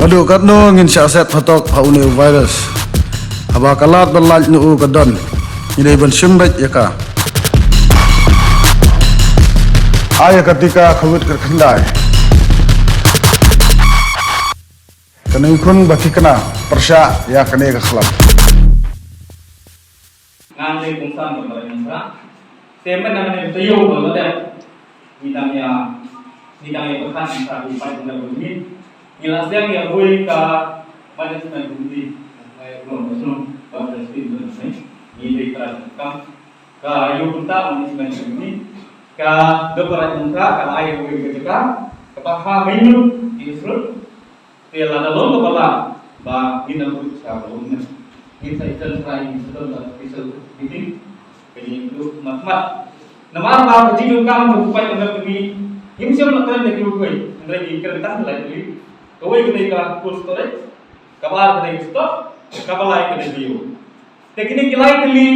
Padu katno ngin siaset fatok hauni virus. Haba kalat berlanj nu kadon. Ini ban syumbat yaka. Ayah ketika khawit kerkendai. Kena ikun baki kena persya ya kena kekhlam. Nganle kungsan berbarengan temen namanya tayo kalau deh bidangnya pekan saat empat bulan begini jelasnya yang boleh ke manajemen budi belum pada sistem ini diterapkan ke ayu kita manajemen budi ke beberapa muka ke ayu boleh ketika kepala menu instruk telah dalam kepala bah kita perlu siapa kita serai setelah bisa meeting jadi itu mat nama apa kecil kamu bukan untuk ini ini siapa nak dari gue dari kereta lagi kau ketika kurs storage kapal ketika stop kapal lain ketika view teknik lain kali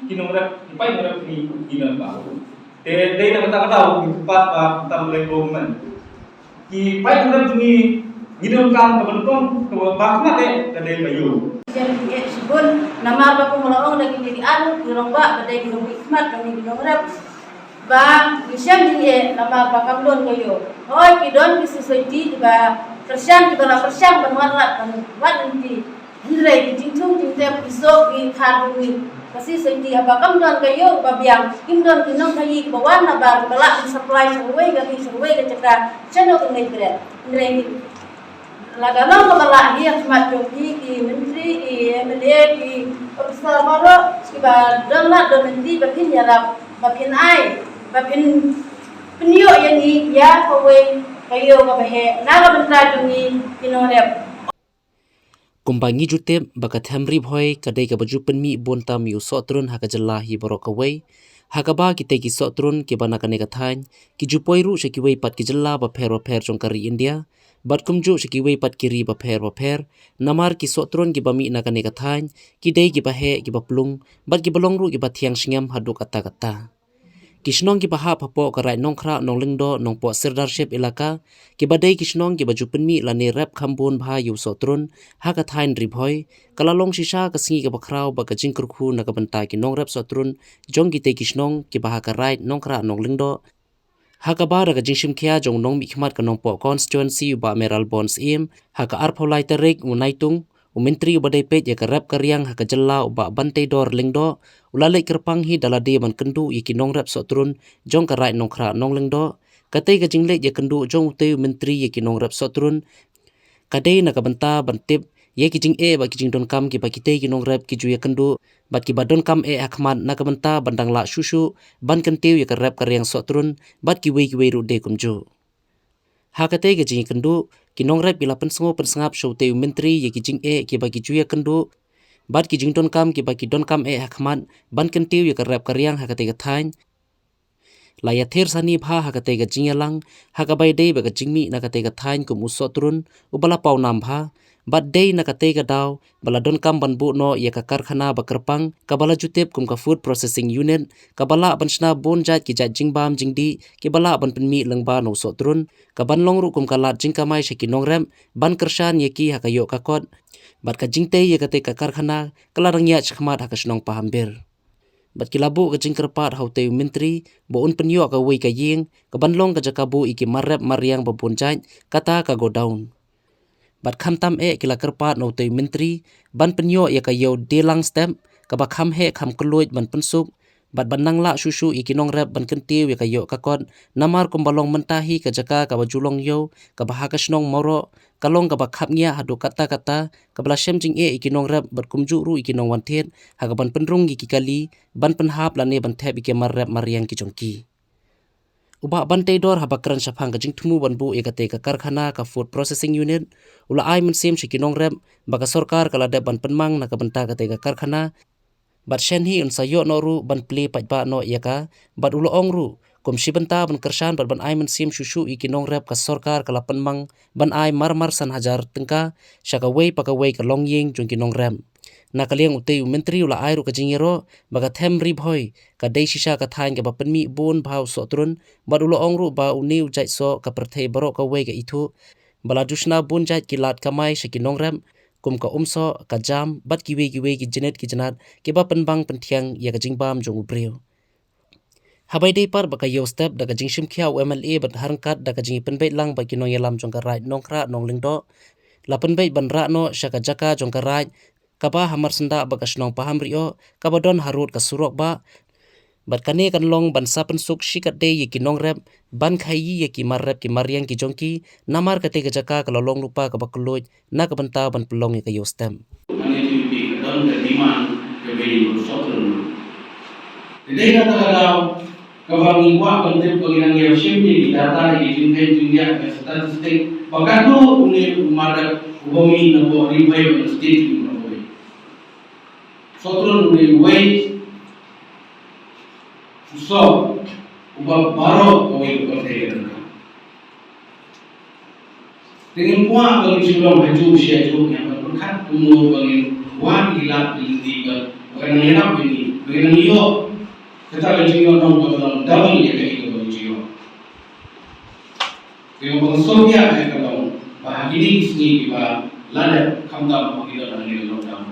kinomor ipai nomor ini kinom baru dari nak tahu tempat kita mulai government ipai nomor ini hidup kamu kebentuk bahkan dari bayu jadi sebun nama apa pemulauan lagi jadi anu kurang bak badai kurang hikmat kami kurang rap bang bisa jadi nama apa kamu don kayu oh kidon bisa sesuai ba persian kita lah persian berwarna kan buat nanti nilai jintung jintung pisau di kandungi pasti sesuai apa kamu don kayu babiang kim don kinong kayu bawana bar belak supply sesuai kami sesuai kecegah channel tunai berat nilai lagano kepala dia cuma joki di menteri di MLA di officer moro siba dona donenti bakin yarap bakin ai bakin penio yani ya kowe kayo kabehe naga bentra jungi kinorep kumbangi jute bakat hamri bhoi kadai ka baju penmi bontam yu sotrun haka jallahi borokawai hakaba kite ki sotrun ke banakane kathan ki jupoiru shekiwei pat ki jalla ba phero pher jongkari India bat kumju shikiwei pat kiri ba pher namar ki sotron ki bami nakane kathan ki dei ki bahe ki baplung bat ki balongru ki bathiang singam hadu kata kishnong ki baha phapo karai nongkhra nonglingdo nongpo sirdarship ilaka ki badai kishnong ki baju penmi lane rap khambon bha yu sotron ha kathain ribhoi kalalong shisha kasingi ka bakrau ba ka jingkurkhu nakabanta ki nong rap sotron jong ki te kishnong ki baha karai nongkhra nonglingdo Hakaba daga jingshim kia jong nong mikmat kanong po constituency uba meral bonds im haka arpolai terik unaitung umentri uba depet ya karap karyang haka jella uba bante dor lingdo ulalek kerpanghi dalade man kendu yaki nong rap sotrun jong karai nongkra nong lingdo katay ka jinglek ya kendu jong utay umentri yaki nong rap sotrun kadai nakabanta bantip ye kijing ba kijing don kam ki bakite ki nong rap ki juya kendu bat ki badon kam akhmat nakabanta bandang la shushu ban kentiu ya rap karyang sotrun bat ki wei ru de kumju hakate ki jing kendu ki nong rap bila pensengo pensengap shote menteri ye kijing ki baki juya kendu bat ki jing don kam ki baki don kam akhmat ban kentiu ya rap karyang hakate ka thain laya ther sani bha hakate ka jingalang hakabai dei ba ka jingmi nakate ka thain kum usotrun ubala pau nam bha bat day nakate ka daw bala don kam banbu no ya ka karkhana bakarpang kabala jutep kum ka food processing unit kabala banshna bonjat ki jat jingbam jingdi ki bala ban penmi lengba no sotrun kaban longru kum kalat jingkamai sheki nongrem ban kershan yeki hakayo kakot bat ka jingte ya kate ka karkhana kalarang ya chkhmat hakasnong pahambir bat kilabu ka jingkerpat haute menteri bo un penyo ka wei ka ying kaban long ka jakabu iki marrep maryang babonjat kata ka go down bat khamtam kila kerpat no te menteri ban penyo ya kayo delang stem ka ba kham he kham kluit ban pensuk bat banang la shushu ikinong rap ban kentiu ya kayo kakon namar kumbalong mentahi ka jaka ka bajulong yo ka bahakasnong moro kalong ka bakhap nya hadu kata ka bala shem jing ikinong rap bat kumju ru ikinong wanthet ha ka ban penrung gi kali ban penhap lane ban thep ike mar rap mariang ki jongki uba bante dor habakran shafang ka jingthmu banbu ekate ka karkhana ka food processing unit ula ai mensim shikinong rem baka sarkar kala de ban penmang na ka banta kate ka karkhana bat shenhi un sayo no ru ban ple pajba no yaka bat ulo ongru kum shibanta ban kershan bat ban ai mensim shushu ikinong rep ka sarkar kala penmang ban ai marmar san hajar tengka shaka wei paka wei ka longying jungkinong rem nakaliang utei menteri ula airu ka jingero baga them ribhoi ka dei shisha ka thain ka bapenmi bon bhau sotrun badulo ongru ba uniu jai so ka perthei baro ka wei ka ithu baladusna bunjat kilat kamai shakinong rem kum ka umso ka jam bat kiwe ki jenet ki jenat ke ba penbang pentiang ya ka jingbam jong ubreu habai dei par baka yo step da ka jingshim khia MLA bat harangkat da ka jingi penbait lang ba kinong yalam jong ka right nongkra nong lingdo la penbait ban ra no shaka jaka jong ka right kaba hamar senda baka shnong paham rio kaba don harut ka surok ba bat kane kan long ban sapen suk shikat de ye kinong rep ban khayi ye ki marrep ki mariang ki jongki namar kate ka jaka ka lolong lupa ka bakloj na ka banta ban pelong ye ka yo stem connectivity don the demand ke beri sotron dei na tagalaw kabang iwa kontep pengilang yang simple di data di dunia statistik pagano uni umada ubomi na bo revive state ni bo sotron uni way so ubah baro kawin pertanyaan dengan kuah bagi sebelum haju syaju yang berkat tunggu bagi kuah gila di bukan mengenap ini bagi niyo kita lagi nong dalam double ya kayak itu bagi jiwa dengan pengesolia yang kalau bahagia sini kita lada kamta bagi dalam ini lockdown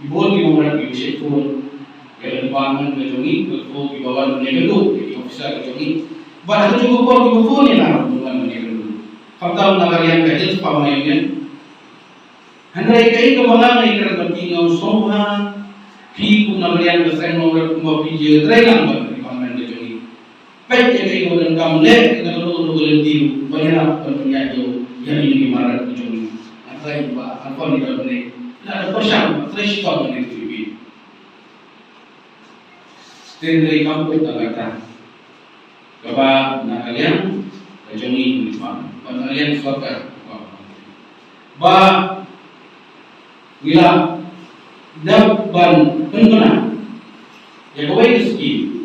ibu di nomor ibu syekun kalau bangun kejongi, kalau di bawah dunia dulu, di officer kejongi, baru juga kau di bawah ni lah bukan dunia dulu. Kau tahu nak yang kecil apa mainnya? Hendak ikai kebangan ikan bertinggal soha, pi pun nak yang besar nomor kumba pijil terang berdi paman kejongi. Baik ikai kemudian kamu leh, kita dulu berhenti, banyak dunia jauh yang ini marah kejongi. Apa yang apa ni dalam ni? Ada persiapan, fresh talk ni tu. Dari kampung Tagata, kaba na kalian kajongi misma, kalian suaka, ba gila dapan pengguna, ya kawai diski,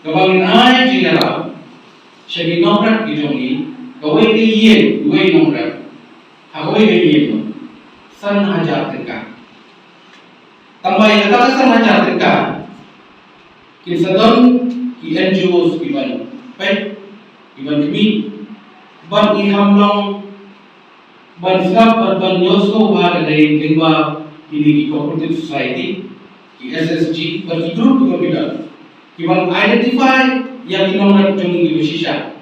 kabangin ay general, siya ginongrat kajongi, kawai diyen, kawai nongrat, kawai diyen, san hajar tengkah, tambah kata san hajar tengkah. Kisadon ki NGOs iban pet iban kami ban ihamlong ban skap ban yosko ba dari lingba ini ki cooperative society ki SSG ban ki group ko kita ki ban identify yang kinomrat jong ki shisha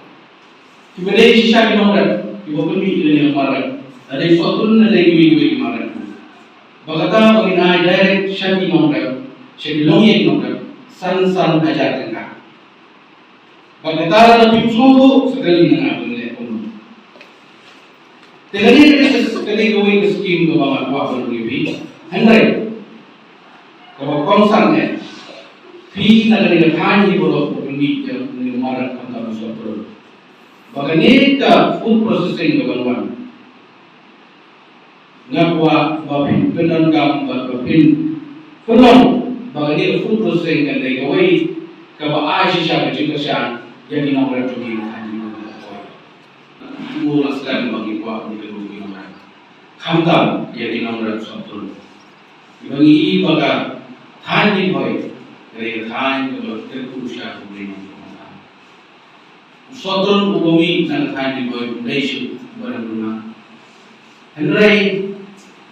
ki bade shisha kinomrat ki bo kami ile marat ada sotun na lagi ki marat bagata pagina direct shaki nomrat shaki longi nomrat san ajar tengah. Bagaikan lebih suhu sekali dengan abang pun. Tegani sekali kawin skim ke bawah kuah berlebih. Hendak kalau konsannya, fi negara kami boleh berlebih yang marak kantor sotro. Bagaimana food processing ke bawah. Ngakwa bapin penangkap bapin penolong. Bagaimana food processing kan dari kawai kaba aji siapa juga siapa yang kita orang tu kita haji kita. Mula sekali bagi kuah kita bagi orang. Kamtam yang kita orang satu. Bagi baga thanji boy dari thanji kalau terkurusya beri kita. Satu umumi dan thanji boy Malaysia berguna. Henry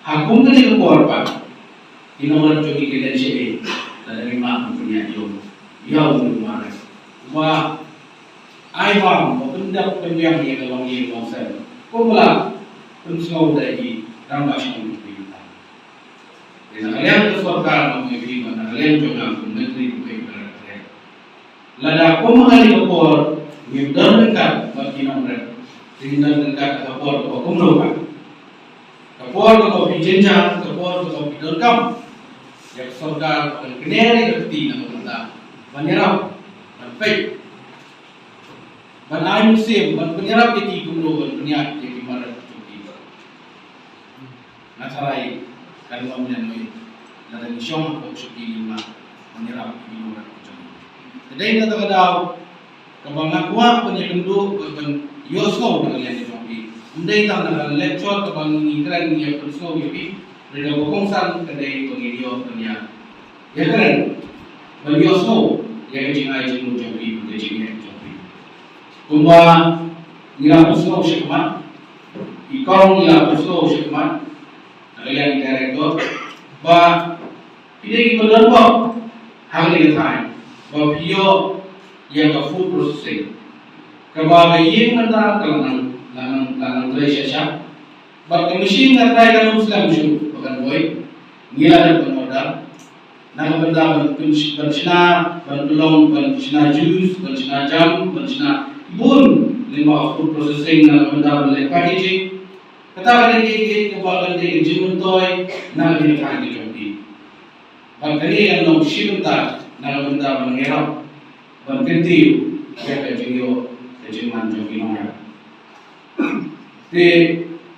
hakum tu dia kuat pak. Inoran jogi kita sini dari mana punya jom, jauh dari mana. Wah, ayam, benda pendiam yang dalam ini bangsa. Kau pula pensau dari ramai orang kita. Dengan kalian kesorkan mengambil mana kalian juga menteri kebajikan. Lada kau mengalih kapor, mendorong dekat bagi nomor, mendorong dekat kapor kau kumlokan. Kapor kau bijenjang, kapor kau bidorkam. Yang saudara keneri kerti nama kita, menyerap, menfake, menaik musim, menyerap itu kumlo, menyerap itu marat itu. Nasarai kalau menyentuh, dari syong atau syuki lima menyerap itu marat itu. Jadi kita tahu kebangan kuah penyekendu, kebangan yosko dengan yang dicobi. Mendai tangan lecture kebangan ingkran yang perso itu. Mereka berkongsan kedai pengidio dunia. Ya kan? Bagi Oslo, yang jingai jingu jobi, bagi jingai jobi. Kumba ngira Oslo syekmat, Ikaw nila puso siya kuman, nakalang director, ba pinagi ko doon po, hanggang time, ba piyo yang ka food processing, kabagayin man ta lang siya, ba machine na try ka nung sila musuh, bagan boy, nila na pag-order, nakabanda ban sina, ban tulong, ban sina juice, ban sina jam, ban sina ibun, lima food processing na nakabanda ban packaging. Katakan lagi kebagan di jimun toy na dinakain di kampi. Bagani yang nom shibunta na benda mengerap berkentiu ya kejio kejiman jogi nora. Di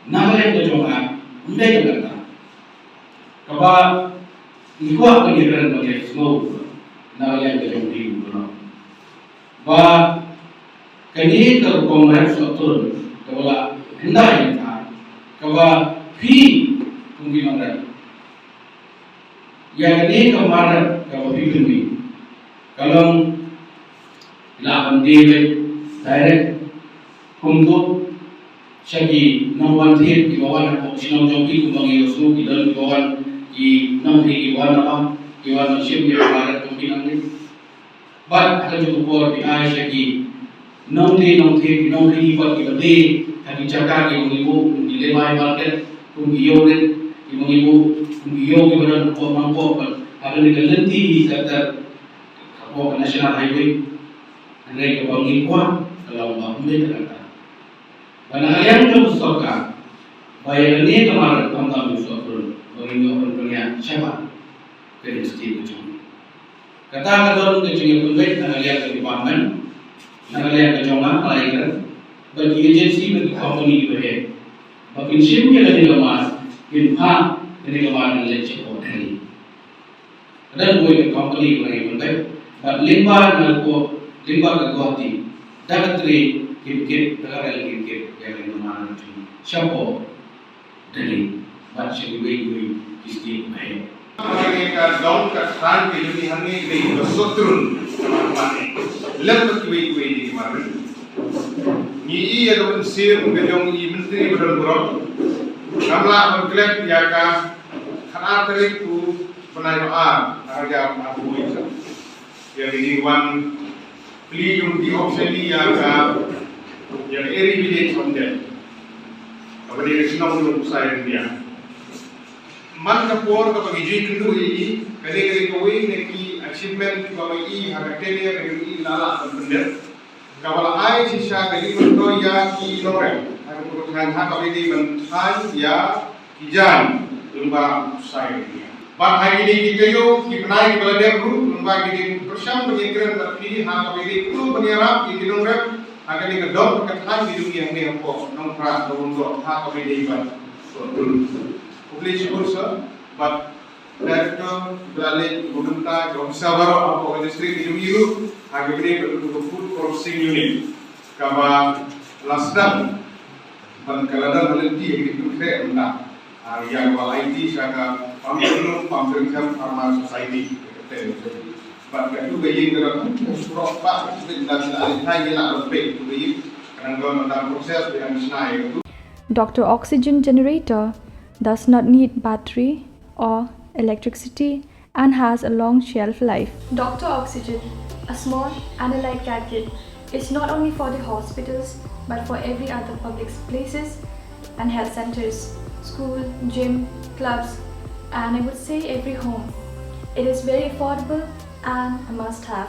nama yang kejonga undai kata. Kaba ikuah pengiran bagi semua nama yang kejongi bukan. Ba kini kerupongret sotur kebala hendak kaba pi kunggi mandat yang ini kemarin kaba pi kunggi kalau ilahan dewe direct kunggu syagi nomwan thir di bawah nak sinau jongki kumbangi yosu di dalam di bawah di nomri di bawah apa di bawah nasiam di kemarin kunggi nanti bat akan cukup por di ay syagi nomri buat kita di kami cakap yang ibu di lemai market kung iyorin yung ibu kung iyo kepada mangkok ada di kelenti di sektor kapok national highway ada ke bangi kuah kalau mahmud kata karena yang teruskan bayar ini kemarin kami usul bangi orang punya siapa dari setiap ujung kata kadang kecil kunwet nagalian ke department nagalian ke jongan malaikat bagi agensi bagi company juga bagi simnya dari kemas inpa dari kemarin leceh ordinary dan gue company lagi bentuk but limba ke Guwahati dagatri kit dagat kit yang kemarin siapa dari baca gue isti gue mereka daun kesan di dunia ini dari bersotrun mana lepas gue di kemarin ni ia akan sir menjong i menteri berbuat kamla mengklaim yakan khana tarik ku penayaan harga aku itu yang ini wan pilihan di opsi ini yakan yang eri bilik sonde apa dia senang untuk saya dia man kapor kapag iji kundu ini kali kawin neki achievement kapag i harga telia kali lala berbenda kalau ai sisa dari bentuk ya ki loreng, aku bukan hak ini bentuk ya kijan lembar saya ini. Pada hari ini kita yo ki penai kepala depru lembar ini bersama mengirim berarti hak ini itu menyerap di loreng akan digedor kekan di dunia ini apa nombra untuk hak ini ban. Publish kursa, but director beralih pemerintah Gawsawara apa industri itu hari ini berbentuk food processing unit kaba lasdam dan kaladan halenti yang dipercaya entah yang wal IT saka pamrikam pharma society but itu bayi gerak surau pak dan alihai nak lebih itu bayi karena dalam proses yang senai itu Dr. Oxygen generator does not need battery or electricity and has a long shelf life. Dr. Oxygen, a small and a light gadget, is not only for the hospitals but for every other public places and health centers, school, gym, clubs, and I would say every home. It is very affordable and a must-have.